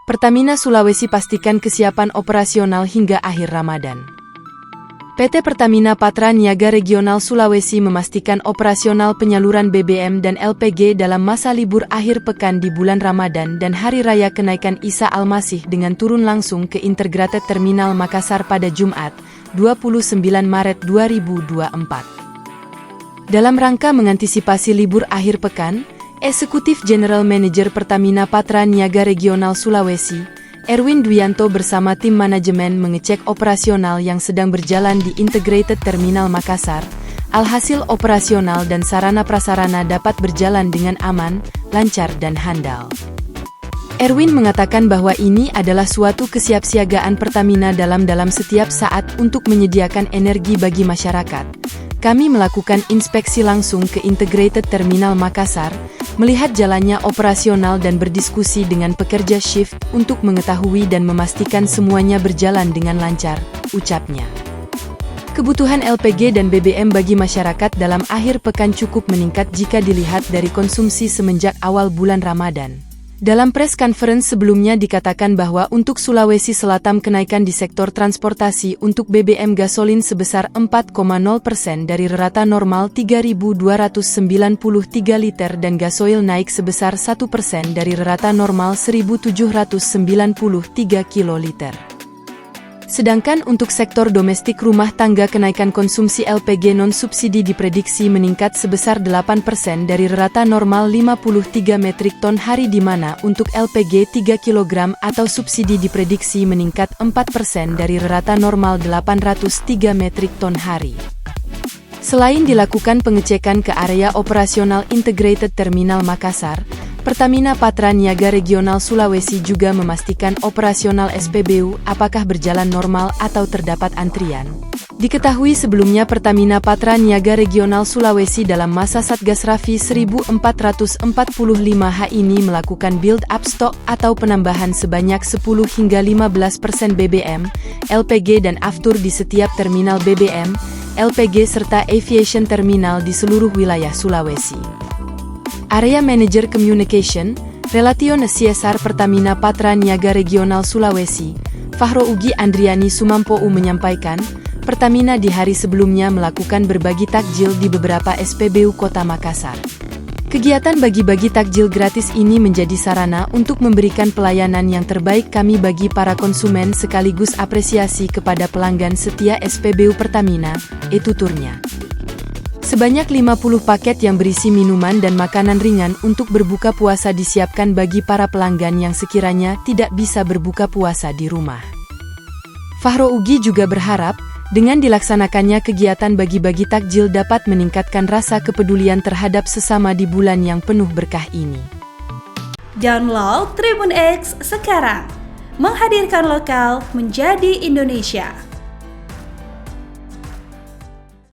Pertamina Sulawesi pastikan kesiapan operasional hingga akhir Ramadan. PT Pertamina Patra Niaga Regional Sulawesi memastikan operasional penyaluran BBM dan LPG dalam masa libur akhir pekan di bulan Ramadan dan Hari Raya Kenaikan Isa Al-Masih dengan turun langsung ke Integrated Terminal Makassar pada Jumat, 29 Maret 2024. Dalam rangka mengantisipasi libur akhir pekan, Eksekutif General Manager Pertamina Patra Niaga Regional Sulawesi, Erwin Dwianto bersama tim manajemen mengecek operasional yang sedang berjalan di Integrated Terminal Makassar. Alhasil operasional dan sarana-prasarana dapat berjalan dengan aman, lancar dan handal. Erwin mengatakan bahwa ini adalah suatu kesiapsiagaan Pertamina dalam setiap saat untuk menyediakan energi bagi masyarakat. Kami melakukan inspeksi langsung ke Integrated Terminal Makassar, melihat jalannya operasional dan berdiskusi dengan pekerja shift untuk mengetahui dan memastikan semuanya berjalan dengan lancar, ucapnya. Kebutuhan LPG dan BBM bagi masyarakat dalam akhir pekan cukup meningkat jika dilihat dari konsumsi semenjak awal bulan Ramadan. Dalam press conference sebelumnya dikatakan bahwa untuk Sulawesi Selatan kenaikan di sektor transportasi untuk BBM gasolin sebesar 4,0% dari rata normal 3.293 liter dan gasoil naik sebesar 1% dari rata normal 1.793 kiloliter. Sedangkan untuk sektor domestik rumah tangga kenaikan konsumsi LPG non-subsidi diprediksi meningkat sebesar 8% dari rata normal 53 metrik ton hari di mana untuk LPG 3 kg atau subsidi diprediksi meningkat 4% dari rata normal 803 metrik ton hari. Selain dilakukan pengecekan ke area operasional Integrated Terminal Makassar, Pertamina Patra Niaga Regional Sulawesi juga memastikan operasional SPBU apakah berjalan normal atau terdapat antrian. Diketahui sebelumnya Pertamina Patra Niaga Regional Sulawesi dalam masa Satgas Rafi 1445H ini melakukan build up stok atau penambahan sebanyak 10 hingga 15% BBM, LPG dan aftur di setiap terminal BBM, LPG serta aviation terminal di seluruh wilayah Sulawesi. Area Manager Communication, Relation CSR Pertamina Patra Niaga Regional Sulawesi, Fahro Ugi Andriani Sumampou menyampaikan, Pertamina di hari sebelumnya melakukan berbagi takjil di beberapa SPBU Kota Makassar. Kegiatan bagi-bagi takjil gratis ini menjadi sarana untuk memberikan pelayanan yang terbaik kami bagi para konsumen sekaligus apresiasi kepada pelanggan setia SPBU Pertamina, tuturnya. Sebanyak 50 paket yang berisi minuman dan makanan ringan untuk berbuka puasa disiapkan bagi para pelanggan yang sekiranya tidak bisa berbuka puasa di rumah. Fahro Ugi juga berharap, dengan dilaksanakannya kegiatan bagi-bagi takjil dapat meningkatkan rasa kepedulian terhadap sesama di bulan yang penuh berkah ini. Download Tribun X sekarang, menghadirkan lokal menjadi Indonesia.